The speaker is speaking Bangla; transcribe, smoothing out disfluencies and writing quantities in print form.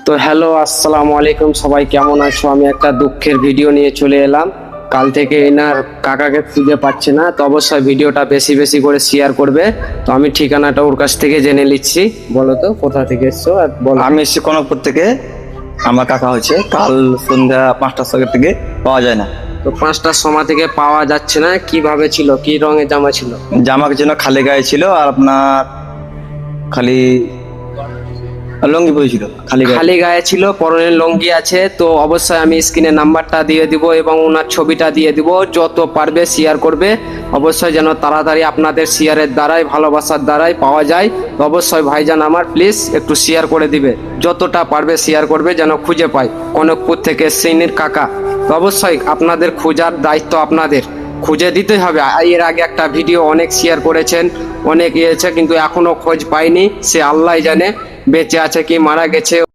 তো হ্যালো, আসসালামু আলাইকুম। সবাই কেমন আছো? আমি একটা দুঃখের ভিডিও নিয়ে চলে এলাম। কাল থেকে এনার কাকাকে খুঁজে পাচ্ছে না, তো অবশ্যই ভিডিওটা বেশি বেশি করে শেয়ার করবে। তো আমি ঠিকানাটা ওর কাছ থেকে জেনে নিচ্ছি। বলো তো কোথা থেকে এসছো আর বলো। আমি এসেছি কনকপুর থেকে। আমার কাকা হচ্ছে কাল সন্ধ্যা 5টার থেকে পাওয়া যায় না। তো 5টার সময় থেকে পাওয়া যাচ্ছে না, কিভাবে ছিল, কি রঙের জামা ছিল? জামা যেন খালি গায়ে ছিল, আর আপনার খালি লঙ্গি পরেছিল, খালি গায়ে। খালি গায়ে ছিল, পরনে লুঙ্গি আছে। তো অবশ্যই আমি স্ক্রিনে নাম্বারটা দিয়ে দিব এবং ওনার ছবিটা দিয়ে দিব। যত পারবে শেয়ার করবে, অবশ্যই যেন তাড়াতাড়ি আপনাদের শেয়ারের দ্বারাই, ভালোবাসার দ্বারাই পাওয়া যায়। তো অবশ্যই ভাইজান আমার প্লিজ একটু শেয়ার করে দিবে, যতটা পারবে শেয়ার করবে যেন খুঁজে পাই। কনকপুর থেকে সিনির কাকা। তো অবশ্যই আপনাদের খোঁজার দায়িত্ব আপনাদের, খুঁজে দিতে হবে। এর আগে একটা ভিডিও অনেক শেয়ার করেছেন, অনেক ইয়েছে, কিন্তু এখনো খোঁজ পাইনি। সে আল্লাহ জানে বেঁচে আছে কি মারা গেছে।